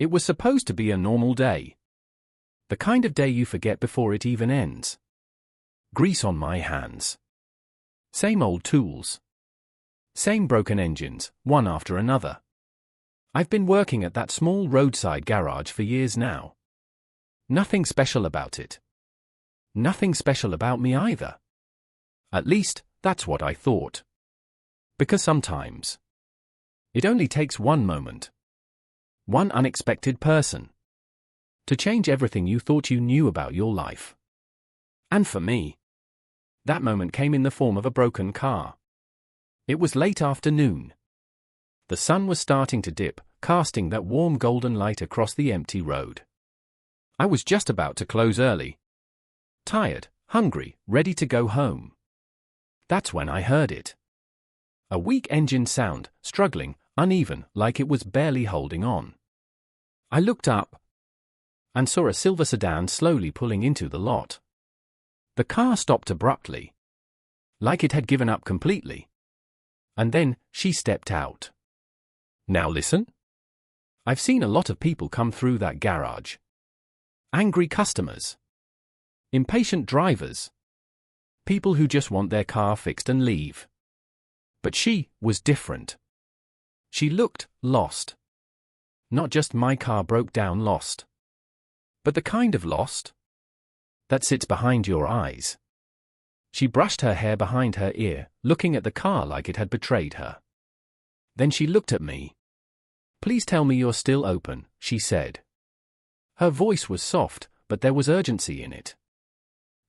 It was supposed to be a normal day. The kind of day you forget before it even ends. Grease on my hands. Same old tools. Same broken engines, one after another. I've been working at that small roadside garage for years now. Nothing special about it. Nothing special about me either. At least, that's what I thought. Because sometimes it only takes one moment, one unexpected person, to change everything you thought you knew about your life. And for me, that moment came in the form of a broken car. It was late afternoon. The sun was starting to dip, casting that warm golden light across the empty road. I was just about to close early. Tired, hungry, ready to go home. That's when I heard it. A weak engine sound, struggling, uneven, like it was barely holding on. I looked up and saw a silver sedan slowly pulling into the lot. The car stopped abruptly, like it had given up completely. And then, she stepped out. Now listen. I've seen a lot of people come through that garage. Angry customers. Impatient drivers. People who just want their car fixed and leave. But she was different. She looked lost. Not just my car broke down lost, but the kind of lost that sits behind your eyes. She brushed her hair behind her ear, looking at the car like it had betrayed her. Then she looked at me. "Please tell me you're still open," she said. Her voice was soft, but there was urgency in it.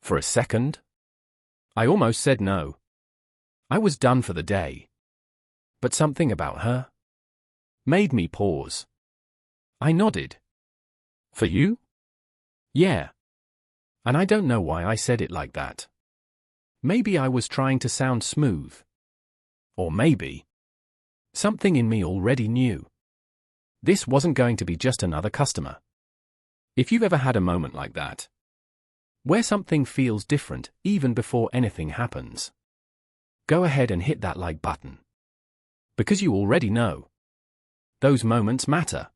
For a second, I almost said no. I was done for the day. But something about her made me pause. I nodded. "For you?" "Yeah." And I don't know why I said it like that. Maybe I was trying to sound smooth. Or maybe something in me already knew. This wasn't going to be just another customer. If you've ever had a moment like that, where something feels different even before anything happens, go ahead and hit that like button. Because you already know. Those moments matter.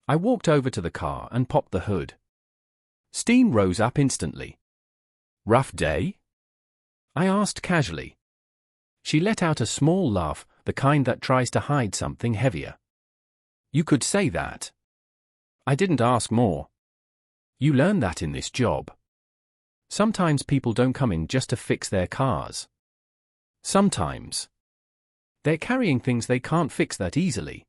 I walked over to the car and popped the hood. Steam rose up instantly. "Rough day?" I asked casually. She let out a small laugh, the kind that tries to hide something heavier. "You could say that." I didn't ask more. You learn that in this job. Sometimes people don't come in just to fix their cars. Sometimes they're carrying things they can't fix that easily.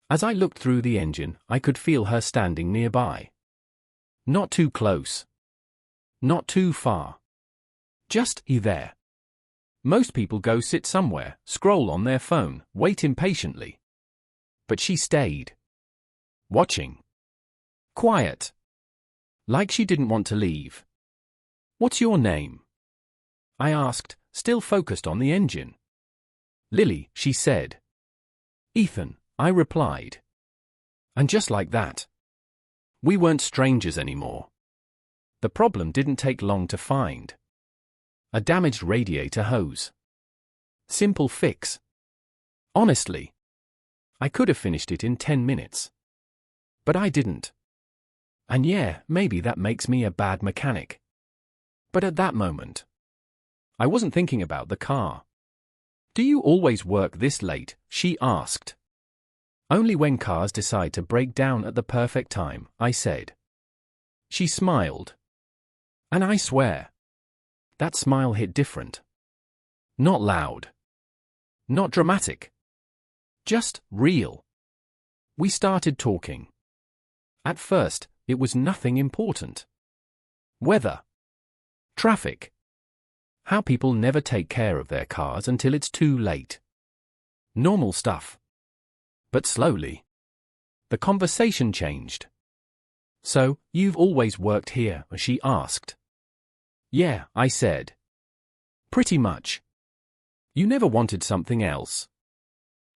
As I looked through the engine, I could feel her standing nearby. Not too close. Not too far. Just there. Most people go sit somewhere, scroll on their phone, wait impatiently. But she stayed. Watching. Quiet. Like she didn't want to leave. "What's your name?" I asked, still focused on the engine. "Lily," she said. "Ethan," I replied. And just like that, we weren't strangers anymore. The problem didn't take long to find. A damaged radiator hose. Simple fix. Honestly, I could have finished it in 10 minutes. But I didn't. And yeah, maybe that makes me a bad mechanic. But at that moment, I wasn't thinking about the car. "Do you always work this late?" she asked. "Only when cars decide to break down at the perfect time," I said. She smiled. And I swear, that smile hit different. Not loud. Not dramatic. Just real. We started talking. At first, it was nothing important. Weather. Traffic. How people never take care of their cars until it's too late. Normal stuff. But slowly, the conversation changed. "So, you've always worked here?" she asked. "Yeah," I said. "Pretty much. You never wanted something else?"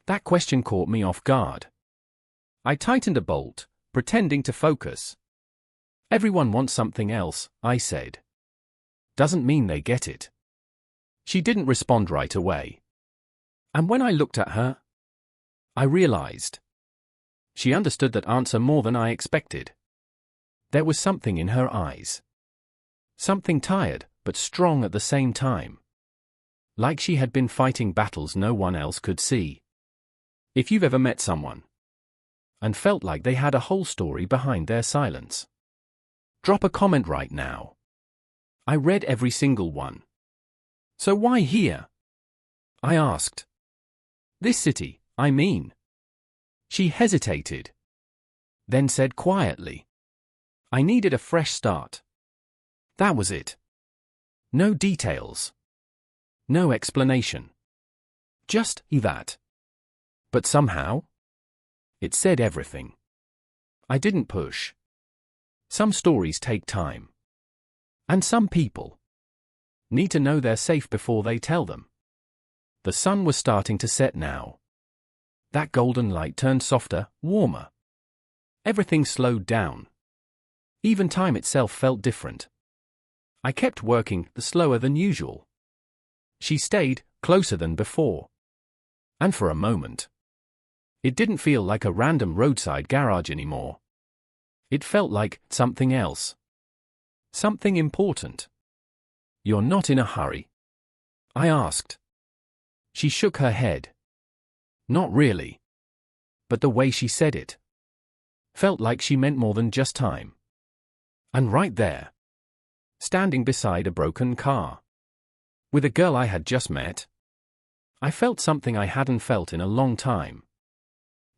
That question caught me off guard. I tightened a bolt, pretending to focus. "Everyone wants something else," I said. "Doesn't mean they get it." She didn't respond right away. And when I looked at her, I realized She understood that answer more than I expected. There was something in her eyes. Something tired, but strong at the same time. Like she had been fighting battles no one else could see. If you've ever met someone and felt like they had a whole story behind their silence, drop a comment right now. I read every single one. So why here? I asked. This city, I mean. She hesitated, then said quietly, I needed a fresh start. That was it. No details. No explanation. Just that. But somehow, it said everything. I didn't push. Some stories take time. And some people need to know they're safe before they tell them. The sun was starting to set now. That golden light turned softer, warmer. Everything slowed down. Even time itself felt different. I kept working, slower than usual. She stayed, closer than before. And for a moment, it didn't feel like a random roadside garage anymore. It felt like something else. Something important. You're not in a hurry? I asked. She shook her head. Not really. But the way she said it felt like she meant more than just time. And right there, standing beside a broken car, with a girl I had just met, I felt something I hadn't felt in a long time.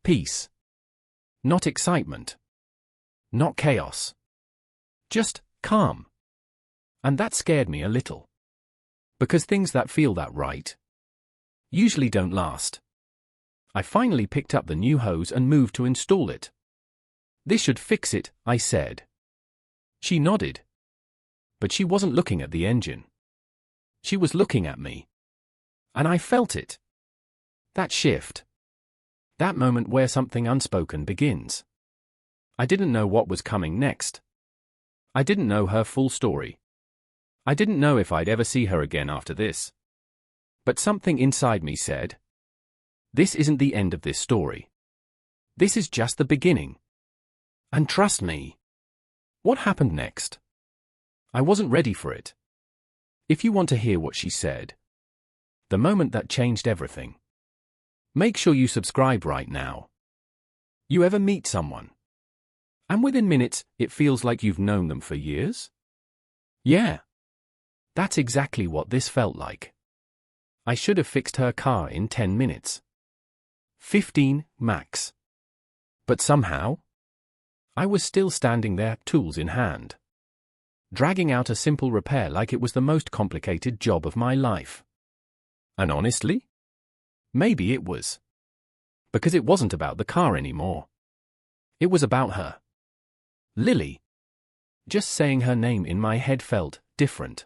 Peace. Not excitement. Not chaos. Just calm. And that scared me a little. Because things that feel that right usually don't last. I finally picked up the new hose and moved to install it. This should fix it, I said. She nodded. But she wasn't looking at the engine. She was looking at me. And I felt it. That shift. That moment where something unspoken begins. I didn't know what was coming next. I didn't know her full story. I didn't know if I'd ever see her again after this. But something inside me said, this isn't the end of this story. This is just the beginning. And trust me. What happened next? I wasn't ready for it. If you want to hear what she said, the moment that changed everything, make sure you subscribe right now. You ever meet someone, and within minutes, it feels like you've known them for years? Yeah. That's exactly what this felt like. I should have fixed her car in 10 minutes. 15, max. But somehow, I was still standing there, tools in hand, dragging out a simple repair like it was the most complicated job of my life. And honestly, maybe it was. Because it wasn't about the car anymore. It was about her. Lily. Just saying her name in my head felt different.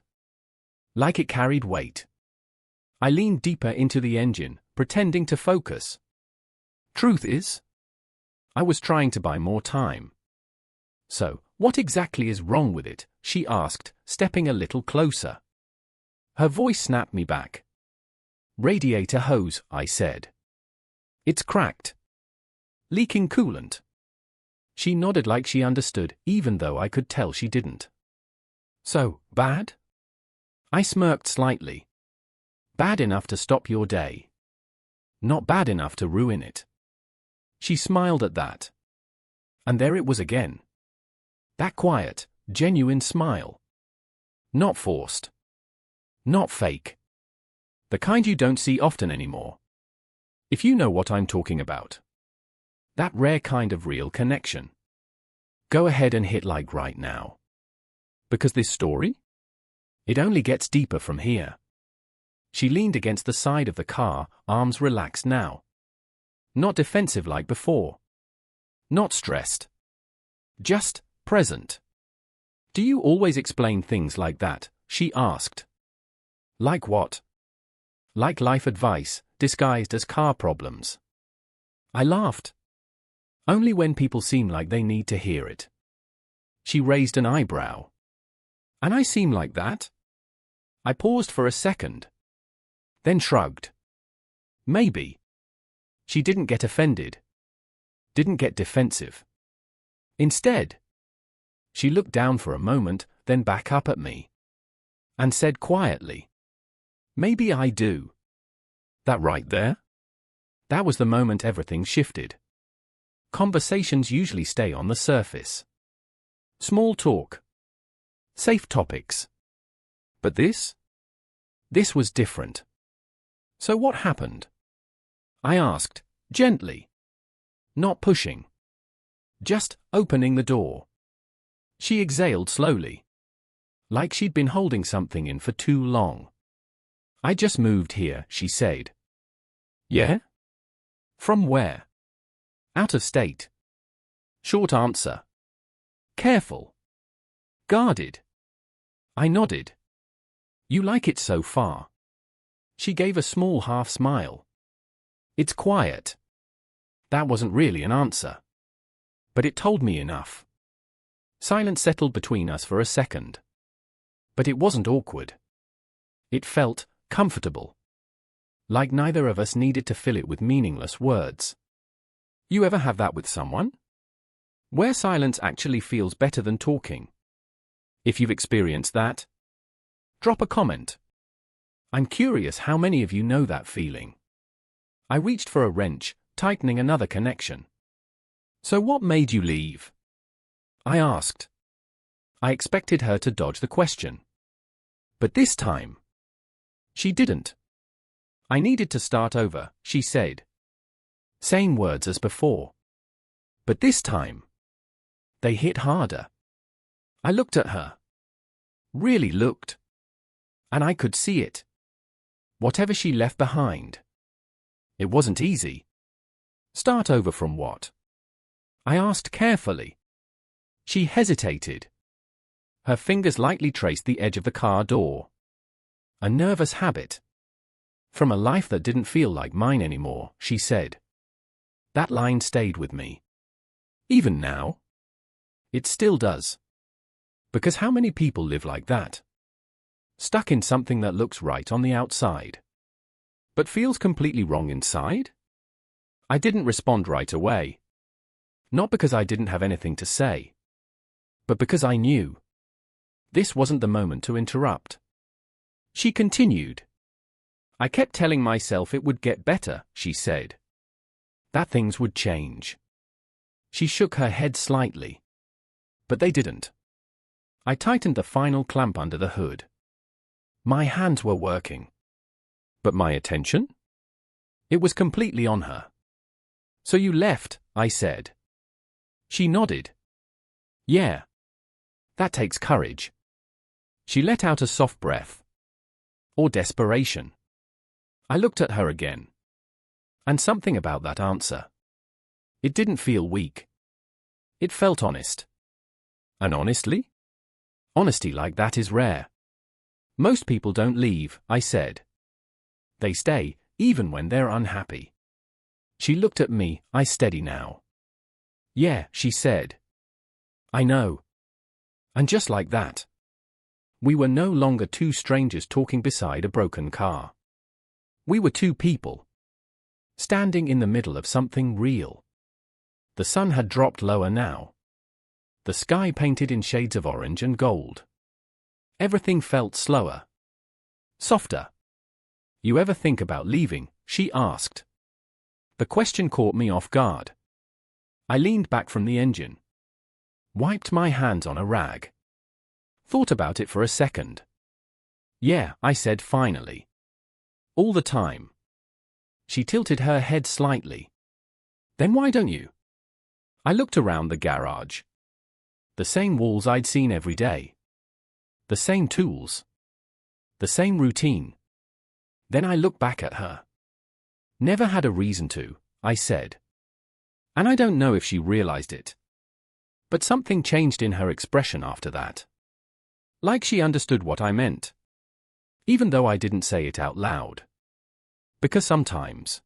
Like it carried weight. I leaned deeper into the engine, pretending to focus. Truth is, I was trying to buy more time. So, what exactly is wrong with it? She asked, stepping a little closer. Her voice snapped me back. Radiator hose, I said. It's cracked. Leaking coolant. She nodded like she understood, even though I could tell she didn't. So, bad? I smirked slightly. Bad enough to stop your day. Not bad enough to ruin it. She smiled at that. And there it was again. That quiet, genuine smile. Not forced. Not fake. The kind you don't see often anymore. If you know what I'm talking about. That rare kind of real connection. Go ahead and hit like right now. Because this story? It only gets deeper from here. She leaned against the side of the car, arms relaxed now. Not defensive like before. Not stressed. Just present. Do you always explain things like that? She asked. Like what? Like life advice, disguised as car problems. I laughed. Only when people seem like they need to hear it. She raised an eyebrow. And I seem like that? I paused for a second. Then shrugged. Maybe. She didn't get offended. didn't get defensive. Instead, she looked down for a moment, then back up at me, and said quietly, "Maybe I do." That right there? That was the moment everything shifted. Conversations usually stay on the surface. Small talk. Safe topics. But this? This was different. "So what happened?" I asked, gently. Not pushing. Just opening the door. She exhaled slowly, like she'd been holding something in for too long. "I just moved here," she said. "Yeah? From where?" "Out of state." Short answer. Careful. Guarded. I nodded. "You like it so far?" She gave a small half smile. "It's quiet." That wasn't really an answer, but it told me enough. Silence settled between us for a second. But it wasn't awkward. It felt comfortable. Like neither of us needed to fill it with meaningless words. You ever have that with someone? Where silence actually feels better than talking? If you've experienced that, drop a comment. I'm curious how many of you know that feeling. I reached for a wrench, tightening another connection. "So what made you leave?" I asked. I expected her to dodge the question. But this time, she didn't. "I needed to start over," she said. Same words as before. But this time, they hit harder. I looked at her. Really looked. And I could see it. Whatever she left behind. It wasn't easy. Start over from what? I asked carefully. She hesitated. Her fingers lightly traced the edge of the car door. "A nervous habit. From a life that didn't feel like mine anymore," she said. That line stayed with me. Even now, it still does. Because how many people live like that? Stuck in something that looks right on the outside, but feels completely wrong inside? I didn't respond right away. Not because I didn't have anything to say, but because I knew this wasn't the moment to interrupt. She continued. "I kept telling myself it would get better," she said. That things would change. She shook her head slightly. But they didn't. I tightened the final clamp under the hood. My hands were working. But my attention? It was completely on her. "So you left," I said. She nodded. "Yeah. That takes courage." She let out a soft breath. Or desperation. I looked at her again. And something about that answer. It didn't feel weak. It felt honest. And honestly? Honesty like that is rare. Most people don't leave, I said. They stay, even when they're unhappy. She looked at me, "I steady now." "Yeah," she said. "I know." And just like that, we were no longer two strangers talking beside a broken car. We were two people, standing in the middle of something real. The sun had dropped lower now. The sky painted in shades of orange and gold. Everything felt slower. Softer. "You ever think about leaving?" she asked. The question caught me off guard. I leaned back from the engine. Wiped my hands on a rag. Thought about it for a second. "Yeah," I said finally. "All the time." She tilted her head slightly. "Then why don't you?" I looked around the garage. The same walls I'd seen every day. The same tools. The same routine. Then I looked back at her. "Never had a reason to," I said. And I don't know if she realized it. But something changed in her expression after that. Like she understood what I meant. Even though I didn't say it out loud. Because sometimes,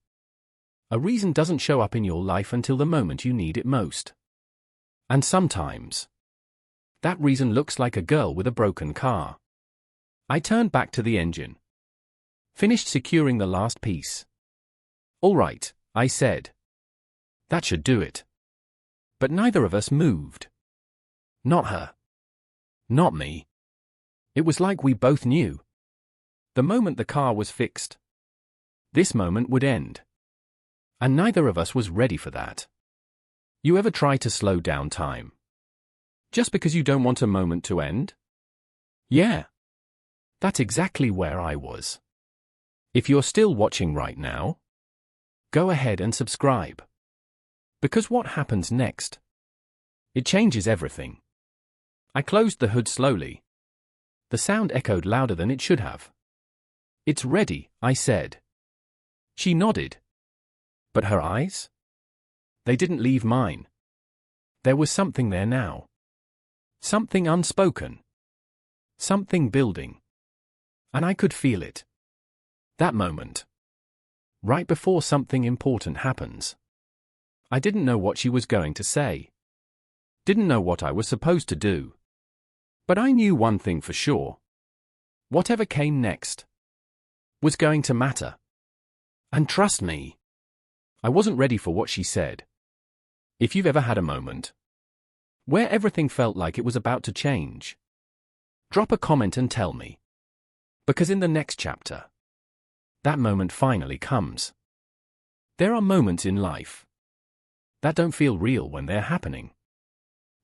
a reason doesn't show up in your life until the moment you need it most. And sometimes, that reason looks like a girl with a broken car. I turned back to the engine. Finished securing the last piece. "All right," I said. "That should do it." But neither of us moved. Not her. Not me. It was like we both knew. The moment the car was fixed, this moment would end. And neither of us was ready for that. You ever try to slow down time? Just because you don't want a moment to end? Yeah. That's exactly where I was. If you're still watching right now, go ahead and subscribe. Because what happens next? It changes everything. I closed the hood slowly. The sound echoed louder than it should have. It's ready, I said. She nodded. But her eyes? They didn't leave mine. There was something there now. Something unspoken. Something building. And I could feel it. That moment. Right before something important happens. I didn't know what she was going to say. Didn't know what I was supposed to do. But I knew one thing for sure. Whatever came next was going to matter. And trust me, I wasn't ready for what she said. If you've ever had a moment where everything felt like it was about to change, drop a comment and tell me. Because in the next chapter, that moment finally comes. There are moments in life that don't feel real when they're happening.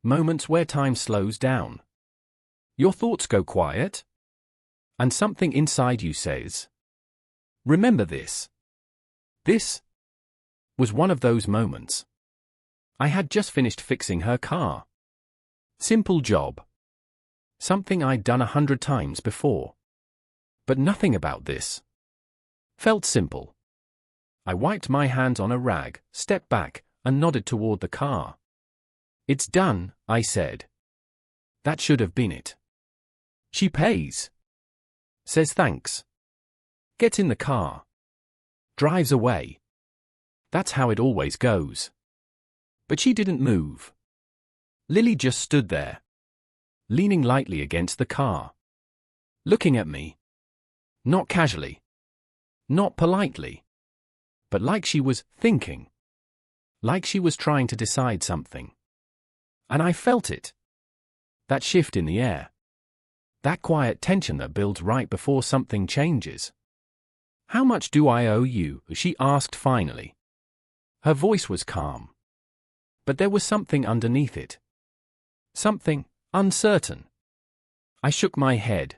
Moments where time slows down. Your thoughts go quiet. And something inside you says, remember this. This was one of those moments. I had just finished fixing her car. Simple job. Something I'd done 100 times before. But nothing about this felt simple. I wiped my hands on a rag, stepped back, and nodded toward the car. It's done, I said. That should have been it. She pays. Says thanks. Gets in the car. Drives away. That's how it always goes. But she didn't move. Lily just stood there, leaning lightly against the car, looking at me. Not casually. Not politely. But like she was thinking. Like she was trying to decide something. And I felt it. That shift in the air. That quiet tension that builds right before something changes. How much do I owe you? She asked finally. Her voice was calm. But there was something underneath it. Something uncertain. I shook my head.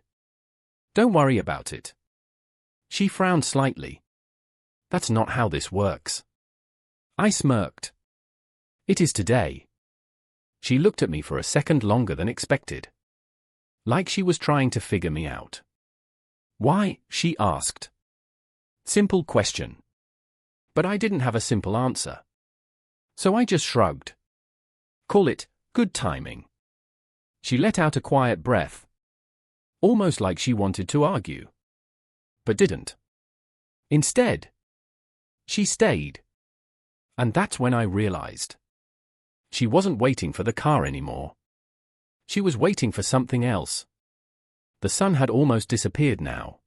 Don't worry about it. She frowned slightly. That's not how this works. I smirked. It is today. She looked at me for a second longer than expected. Like she was trying to figure me out. Why? She asked. Simple question. But I didn't have a simple answer. So I just shrugged. Call it good timing. She let out a quiet breath. Almost like she wanted to argue. But didn't. Instead, she stayed. And that's when I realized. She wasn't waiting for the car anymore. She was waiting for something else. The sun had almost disappeared now.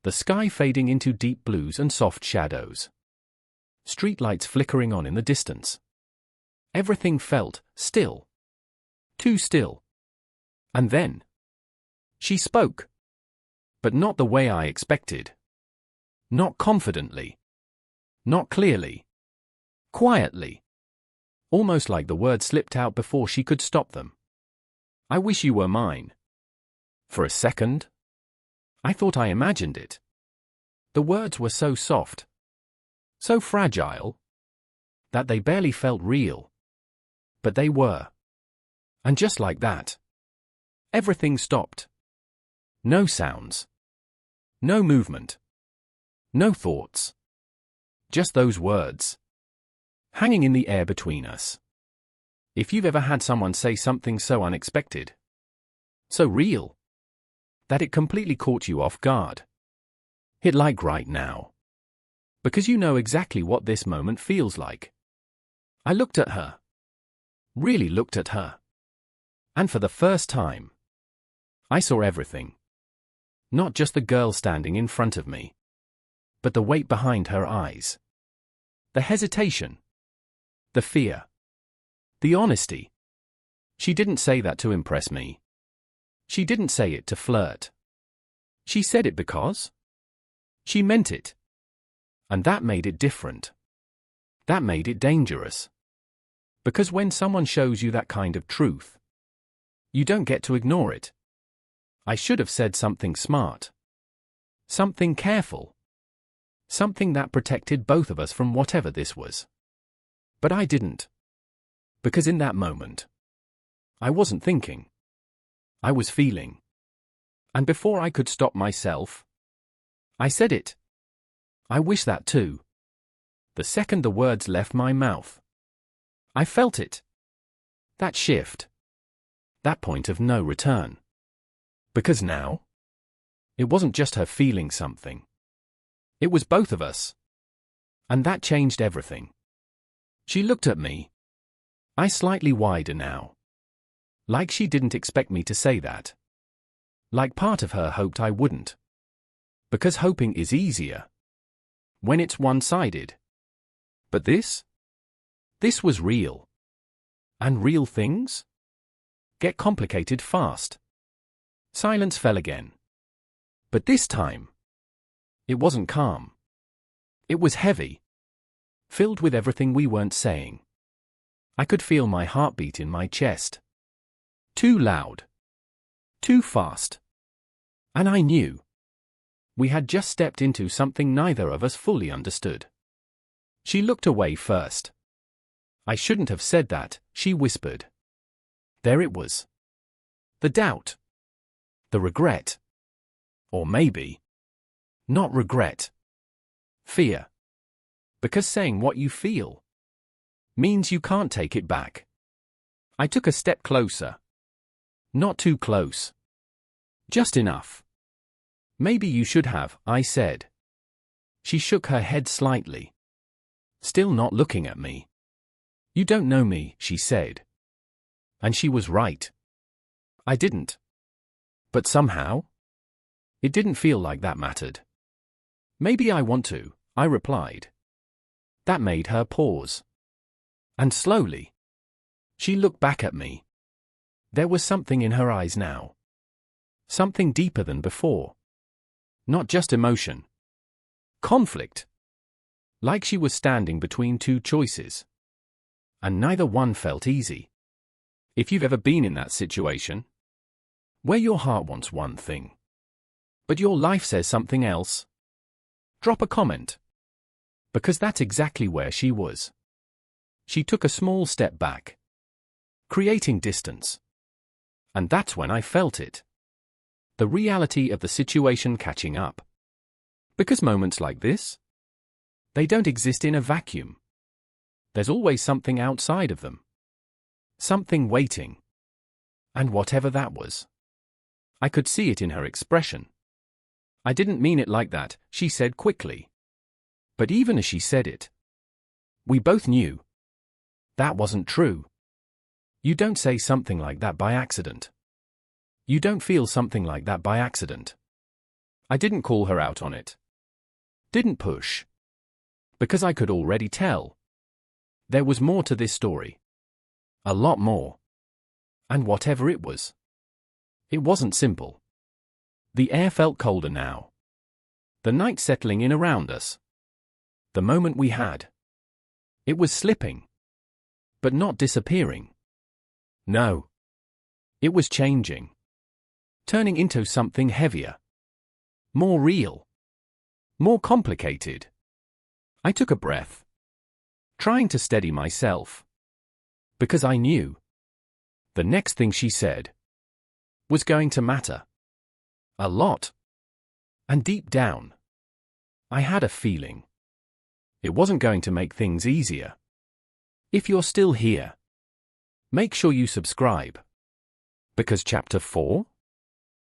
The sky fading into deep blues and soft shadows. Streetlights flickering on in the distance. Everything felt still. Too still. And then she spoke. But not the way I expected. Not confidently. Not clearly. Quietly. Almost like the words slipped out before she could stop them. I wish you were mine. For a second, I thought I imagined it. The words were so soft, so fragile, that they barely felt real. But they were. And just like that, everything stopped. No sounds. No movement. No thoughts. Just those words. Hanging in the air between us. If you've ever had someone say something so unexpected, so real, that it completely caught you off guard. Hit like right now. Because you know exactly what this moment feels like. I looked at her. Really looked at her. And for the first time, I saw everything. Not just the girl standing in front of me, but the weight behind her eyes. The hesitation. The fear. The honesty. She didn't say that to impress me. She didn't say it to flirt. She said it because she meant it. And that made it different. That made it dangerous. Because when someone shows you that kind of truth, you don't get to ignore it. I should have said something smart. Something careful. Something that protected both of us from whatever this was. But I didn't. Because in that moment, I wasn't thinking. I was feeling. And before I could stop myself, I said it. I wish that too. The second the words left my mouth, I felt it. That shift. That point of no return. Because now, it wasn't just her feeling something. It was both of us. And that changed everything. She looked at me. I slightly wider now. Like she didn't expect me to say that. Like part of her hoped I wouldn't. Because hoping is easier when it's one-sided. But this was real. And real things get complicated fast. Silence fell again. But this time, it wasn't calm. It was heavy. Filled with everything we weren't saying. I could feel my heartbeat in my chest. Too loud. Too fast. And I knew. We had just stepped into something neither of us fully understood. She looked away first. I shouldn't have said that, she whispered. There it was. The doubt. The regret. Or maybe not regret. Fear. Because saying what you feel means you can't take it back. I took a step closer. Not too close. Just enough. Maybe you should have, I said. She shook her head slightly. Still not looking at me. You don't know me, she said. And she was right. I didn't. But somehow, it didn't feel like that mattered. Maybe I want to, I replied. That made her pause. And slowly, she looked back at me. There was something in her eyes now. Something deeper than before. Not just emotion. Conflict. Like she was standing between two choices. And neither one felt easy. If you've ever been in that situation, where your heart wants one thing, but your life says something else, drop a comment. Because that's exactly where she was. She took a small step back, creating distance. And that's when I felt it. The reality of the situation catching up. Because moments like this, they don't exist in a vacuum. There's always something outside of them. Something waiting. And whatever that was. I could see it in her expression. I didn't mean it like that, she said quickly. But even as she said it, we both knew. That wasn't true. You don't say something like that by accident. You don't feel something like that by accident. I didn't call her out on it. Didn't push. Because I could already tell. There was more to this story. A lot more. And whatever it was, it wasn't simple. The air felt colder now. The night settling in around us. The moment we had. It was slipping. But not disappearing. No. It was changing. Turning into something heavier. More real. More complicated. I took a breath. Trying to steady myself. Because I knew. The next thing she said was going to matter. A lot. And deep down, I had a feeling. It wasn't going to make things easier. If you're still here, make sure you subscribe. Because chapter 4?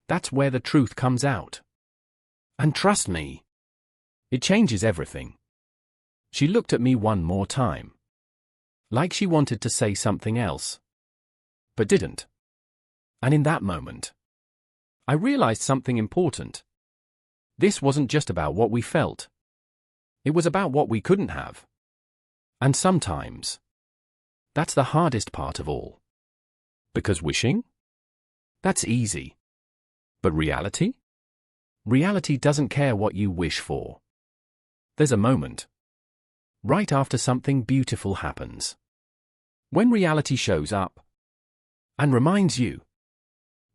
That's where the truth comes out. And trust me, it changes everything. She looked at me one more time. Like she wanted to say something else. But didn't. And in that moment, I realized something important. This wasn't just about what we felt. It was about what we couldn't have. And sometimes, That's the hardest part of all. Because wishing? That's easy. But reality? Reality doesn't care what you wish for. There's a moment. Right after something beautiful happens. When reality shows up. And reminds you.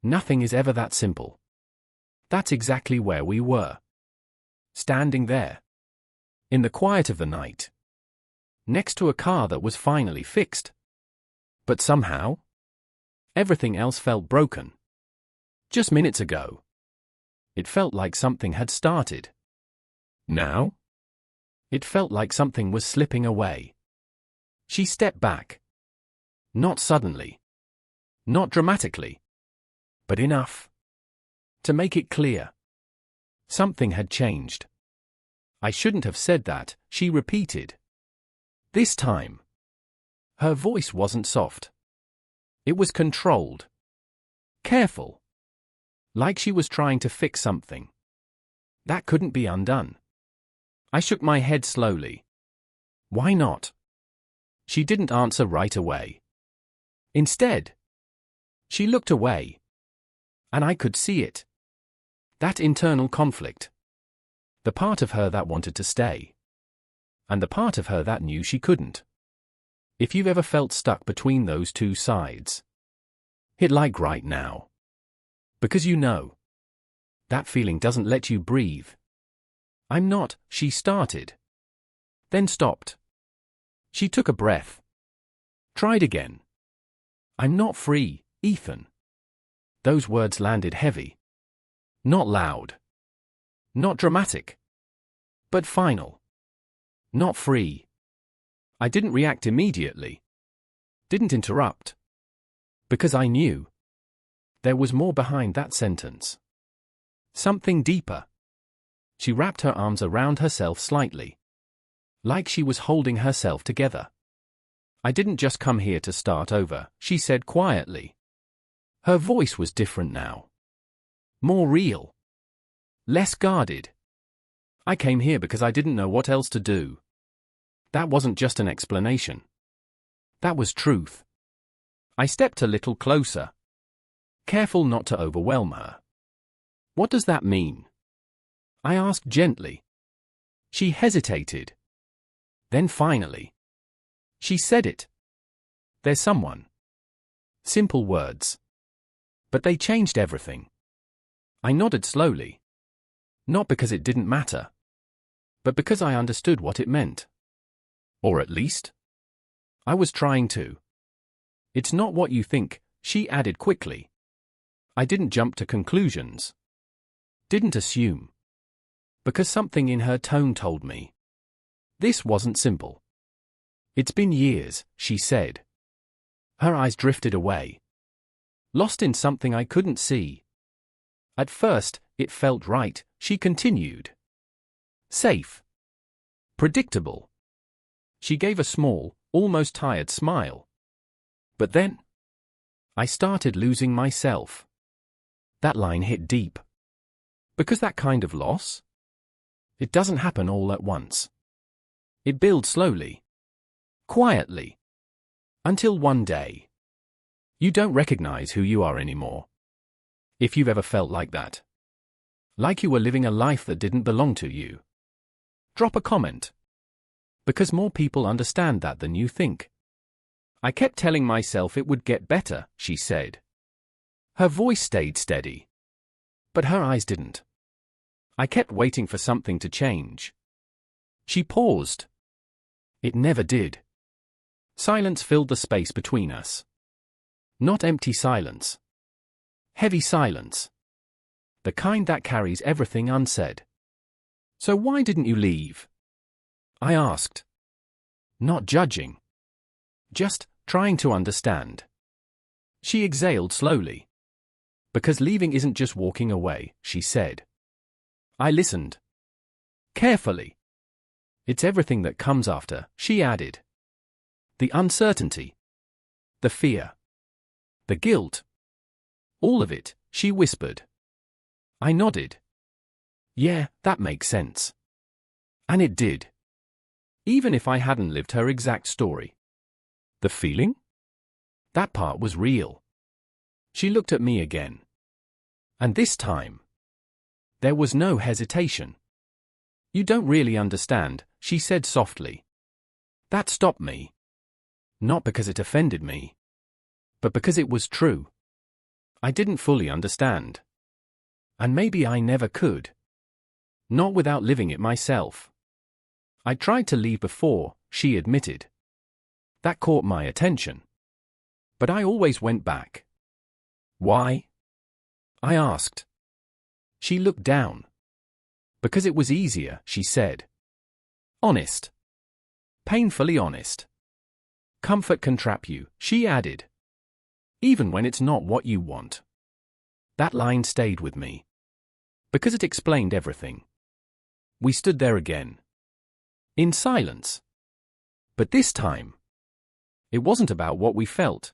Nothing is ever that simple. That's exactly where we were. Standing there. In the quiet of the night. Next to a car that was finally fixed. But somehow, everything else felt broken. Just minutes ago, it felt like something had started. Now, it felt like something was slipping away. She stepped back. Not suddenly. Not dramatically. But enough to make it clear. Something had changed. I shouldn't have said that, she repeated. This time. Her voice wasn't soft. It was controlled. Careful. Like she was trying to fix something. That couldn't be undone. I shook my head slowly. Why not? She didn't answer right away. Instead, she looked away. And I could see it. That internal conflict. The part of her that wanted to stay. And the part of her that knew she couldn't. If you've ever felt stuck between those two sides. Hit like right now. Because you know. That feeling doesn't let you breathe. I'm not, she started. Then stopped. She took a breath. Tried again. I'm not free, Ethan. Those words landed heavy. Not loud. Not dramatic. But final. Not free. I didn't react immediately. Didn't interrupt. Because I knew. There was more behind that sentence. Something deeper. She wrapped her arms around herself slightly. Like she was holding herself together. I didn't just come here to start over, she said quietly. Her voice was different now. More real. Less guarded. I came here because I didn't know what else to do. That wasn't just an explanation. That was truth. I stepped a little closer. Careful not to overwhelm her. What does that mean? I asked gently. She hesitated. Then finally. She said it. There's someone. Simple words. But they changed everything. I nodded slowly. Not because it didn't matter. But because I understood what it meant. Or at least, I was trying to. It's not what you think, she added quickly. I didn't jump to conclusions. Didn't assume. Because something in her tone told me. This wasn't simple. It's been years, she said. Her eyes drifted away. Lost in something I couldn't see. At first, it felt right, she continued. Safe. Predictable. She gave a small, almost tired smile. But then, I started losing myself. That line hit deep. Because that kind of loss? It doesn't happen all at once. It builds slowly. Quietly. Until one day. You don't recognize who you are anymore. If you've ever felt like that. Like you were living a life that didn't belong to you. Drop a comment. Because more people understand that than you think. I kept telling myself it would get better, she said. Her voice stayed steady. But her eyes didn't. I kept waiting for something to change. She paused. It never did. Silence filled the space between us. Not empty silence. Heavy silence. The kind that carries everything unsaid. So why didn't you leave? I asked. Not judging. Just trying to understand. She exhaled slowly. Because leaving isn't just walking away, she said. I listened. Carefully. It's everything that comes after, she added. The uncertainty. The fear. The guilt. All of it, she whispered. I nodded. Yeah, that makes sense. And it did. Even if I hadn't lived her exact story. The feeling? That part was real. She looked at me again. And this time, there was no hesitation. You don't really understand, she said softly. That stopped me. Not because it offended me, but because it was true. I didn't fully understand. And maybe I never could. Not without living it myself. I tried to leave before, she admitted. That caught my attention. But I always went back. Why? I asked. She looked down. Because it was easier, she said. Honest. Painfully honest. Comfort can trap you, she added. Even when it's not what you want. That line stayed with me. Because it explained everything. We stood there again. In silence. But this time, it wasn't about what we felt.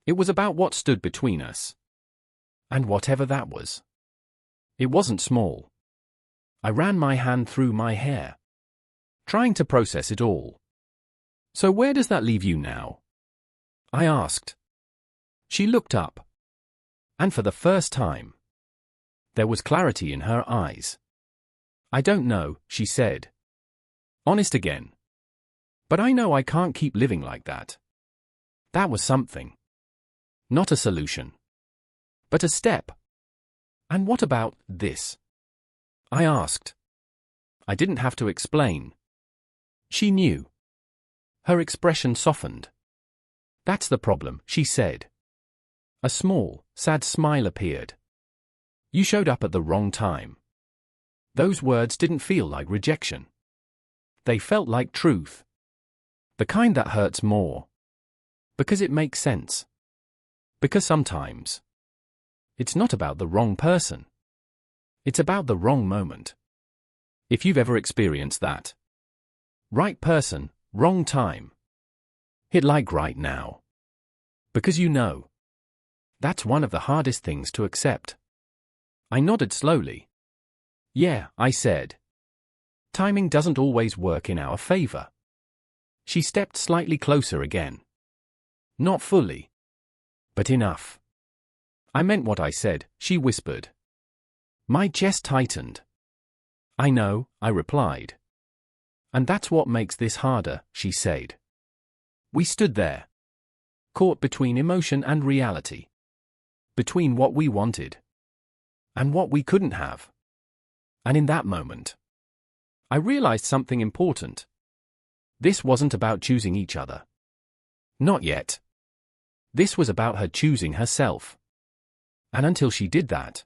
It was about what stood between us. And whatever that was. It wasn't small. I ran my hand through my hair, trying to process it all. So where does that leave you now? I asked. She looked up. And for the first time, there was clarity in her eyes. I don't know, she said. Honest again. But I know I can't keep living like that. That was something. Not a solution. But a step. And what about this? I asked. I didn't have to explain. She knew. Her expression softened. That's the problem, she said. A small, sad smile appeared. You showed up at the wrong time. Those words didn't feel like rejection. They felt like truth. The kind that hurts more. Because it makes sense. Because sometimes, it's not about the wrong person. It's about the wrong moment. If you've ever experienced that. Right person, wrong time. Hit like right now. Because you know. That's one of the hardest things to accept. I nodded slowly. Yeah, I said. Timing doesn't always work in our favor. She stepped slightly closer again. Not fully. But enough. I meant what I said, she whispered. My chest tightened. I know, I replied. And that's what makes this harder, she said. We stood there. Caught between emotion and reality. Between what we wanted. And what we couldn't have. And in that moment, I realized something important. This wasn't about choosing each other. Not yet. This was about her choosing herself. And until she did that,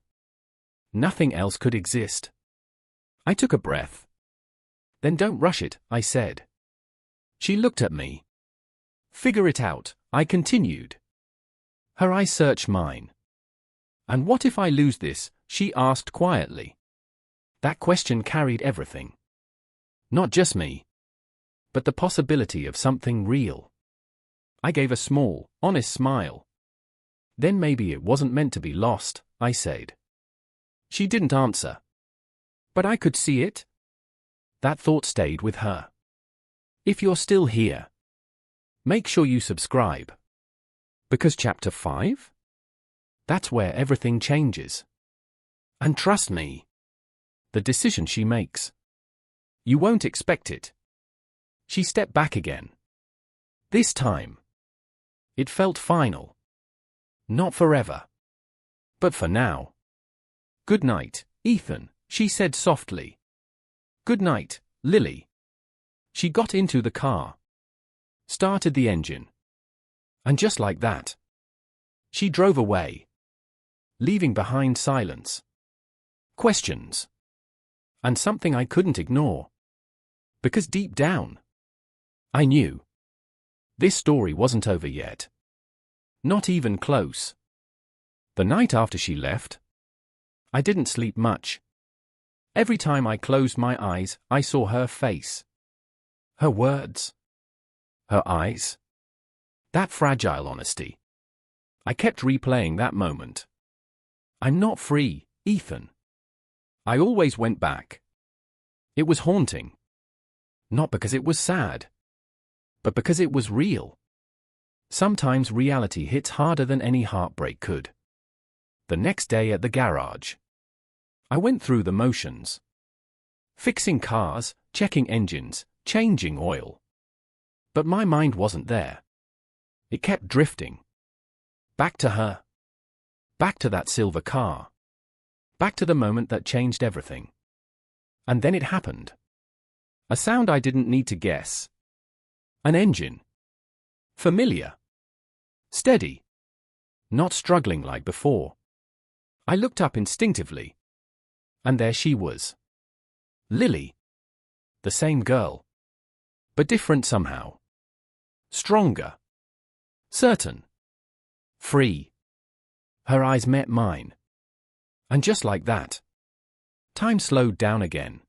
nothing else could exist. I took a breath. Then don't rush it, I said. She looked at me. Figure it out, I continued. Her eyes searched mine. And what if I lose this, she asked quietly. That question carried everything. Not just me, but the possibility of something real. I gave a small, honest smile. Then maybe it wasn't meant to be lost, I said. She didn't answer. But I could see it. That thought stayed with her. If you're still here, make sure you subscribe. Because Chapter 5? That's where everything changes. And trust me, the decision she makes, you won't expect it. She stepped back again. This time, it felt final. Not forever. But for now. Good night, Ethan, she said softly. Good night, Lily. She got into the car. Started the engine. And just like that, she drove away. Leaving behind silence. Questions. And something I couldn't ignore. Because deep down, I knew. This story wasn't over yet. Not even close. The night after she left, I didn't sleep much. Every time I closed my eyes, I saw her face. Her words. Her eyes. That fragile honesty. I kept replaying that moment. I'm not free, Ethan. I always went back. It was haunting. Not because it was sad, but because it was real. Sometimes reality hits harder than any heartbreak could. The next day at the garage, I went through the motions. Fixing cars, checking engines, changing oil. But my mind wasn't there. It kept drifting. Back to her. Back to that silver car. Back to the moment that changed everything. And then it happened. A sound I didn't need to guess. An engine. Familiar. Steady. Not struggling like before. I looked up instinctively. And there she was. Lily. The same girl. But different somehow. Stronger. Certain. Free. Her eyes met mine. And just like that, time slowed down again.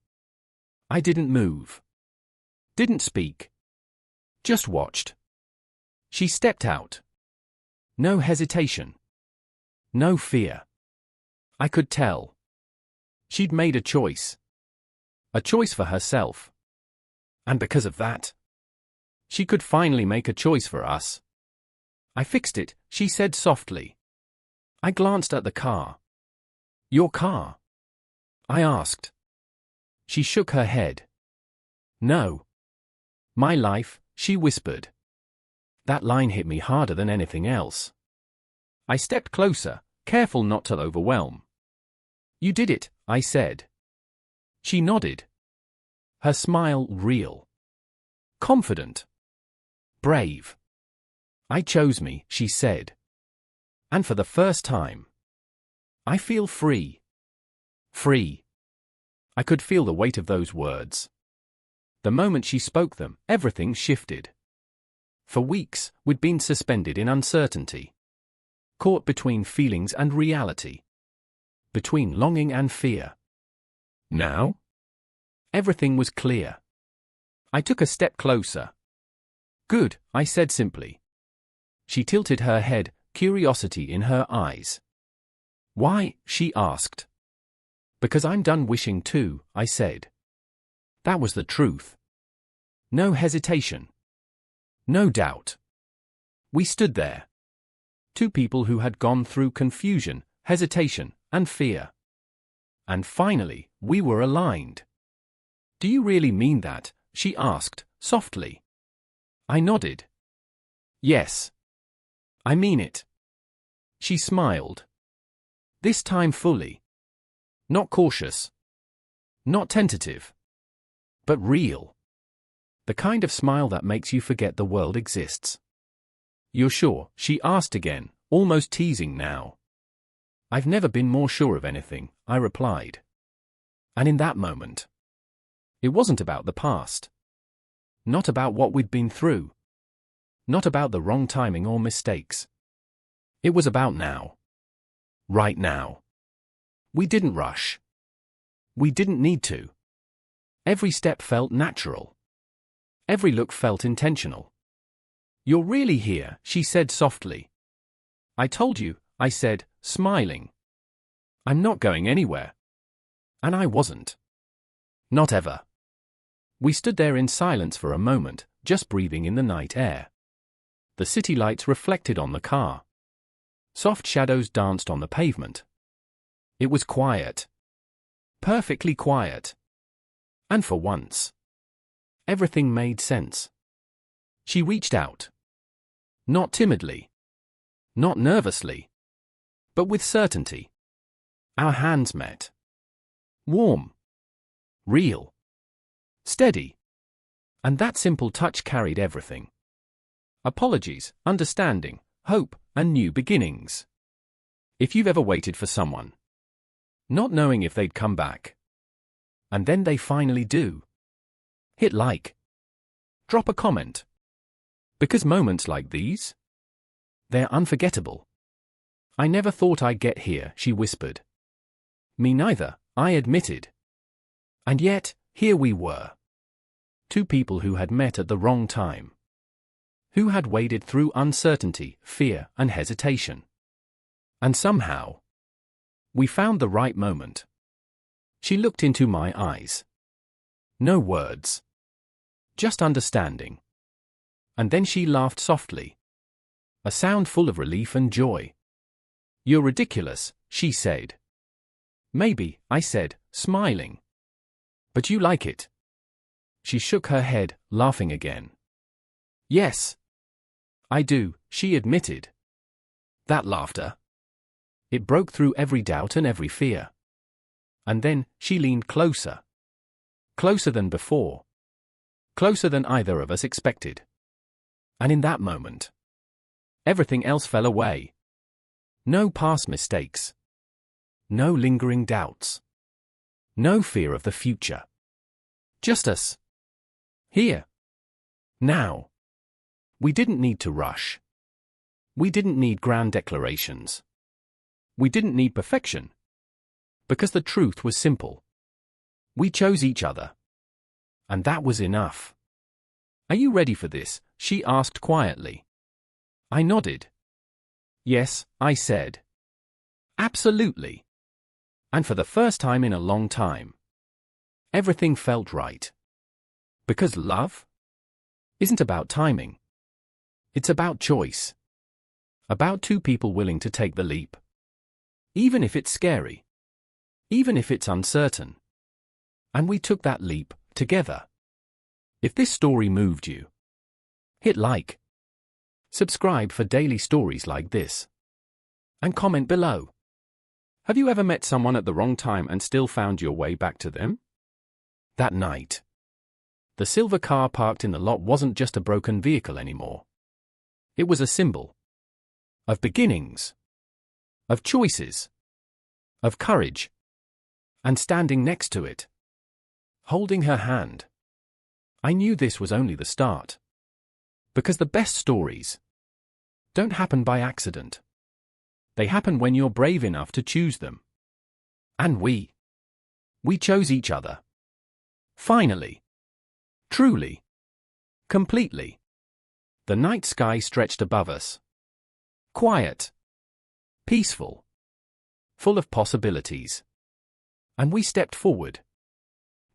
I didn't move. Didn't speak. Just watched. She stepped out. No hesitation. No fear. I could tell. She'd made a choice. A choice for herself. And because of that, she could finally make a choice for us. I fixed it, she said softly. I glanced at the car. Your car? I asked. She shook her head. No. My life, she whispered. That line hit me harder than anything else. I stepped closer, careful not to overwhelm. You did it, I said. She nodded. Her smile real. Confident. Brave. I chose me, she said. And for the first time, I feel free. Free. I could feel the weight of those words. The moment she spoke them, everything shifted. For weeks, we'd been suspended in uncertainty. Caught between feelings and reality. Between longing and fear. Now? Everything was clear. I took a step closer. Good, I said simply. She tilted her head, curiosity in her eyes. Why? She asked. Because I'm done wishing too, I said. That was the truth. No hesitation. No doubt. We stood there. Two people who had gone through confusion, hesitation, and fear. And finally, we were aligned. Do you really mean that? She asked, softly. I nodded. Yes. I mean it. She smiled. This time fully. Not cautious. Not tentative. But real. The kind of smile that makes you forget the world exists. You're sure? She asked again, almost teasing now. I've never been more sure of anything, I replied. And in that moment, it wasn't about the past. Not about what we'd been through. Not about the wrong timing or mistakes. It was about now. Right now. We didn't rush. We didn't need to. Every step felt natural. Every look felt intentional. You're really here, she said softly. I told you, I said, smiling. I'm not going anywhere. And I wasn't. Not ever. We stood there in silence for a moment, just breathing in the night air. The city lights reflected on the car. Soft shadows danced on the pavement. It was quiet. Perfectly quiet. And for once, everything made sense. She reached out. Not timidly. Not nervously. But with certainty. Our hands met. Warm. Real. Steady. And that simple touch carried everything. Apologies, understanding, hope, and new beginnings. If you've ever waited for someone, not knowing if they'd come back, and then they finally do, hit like. Drop a comment. Because moments like these, they're unforgettable. I never thought I'd get here, she whispered. Me neither, I admitted. And yet, here we were. Two people who had met at the wrong time. Who had waded through uncertainty, fear, and hesitation. And somehow, we found the right moment. She looked into my eyes. No words. Just understanding. And then she laughed softly. a sound full of relief and joy. "You're ridiculous," she said. "Maybe," I said, smiling. "But you like it." She shook her head, laughing again. "Yes, I do," she admitted. That laughter. It broke through every doubt and every fear. And then, she leaned closer. Closer than before. Closer than either of us expected. And in that moment, everything else fell away. No past mistakes. No lingering doubts. No fear of the future. Just us. Here. Now. We didn't need to rush. We didn't need grand declarations. We didn't need perfection. Because the truth was simple. We chose each other. And that was enough. "Are you ready for this?" she asked quietly. I nodded. "Yes," I said. "Absolutely." And for the first time in a long time, everything felt right. Because love isn't about timing. It's about choice. About two people willing to take the leap. Even if it's scary. Even if it's uncertain. And we took that leap, together. If this story moved you, hit like. Subscribe for daily stories like this. And comment below. Have you ever met someone at the wrong time and still found your way back to them? That night, the silver car parked in the lot wasn't just a broken vehicle anymore. It was a symbol. Of beginnings. Of choices. Of courage. And standing next to it, holding her hand, I knew this was only the start. Because the best stories don't happen by accident. They happen when you're brave enough to choose them. And we chose each other. Finally. Truly. Completely. The night sky stretched above us. Quiet. Peaceful. Full of possibilities. And we stepped forward.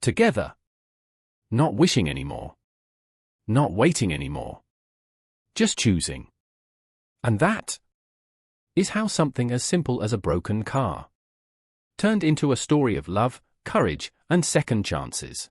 Together. Not wishing anymore. Not waiting anymore. Just choosing. And that is how something as simple as a broken car turned into a story of love, courage, and second chances.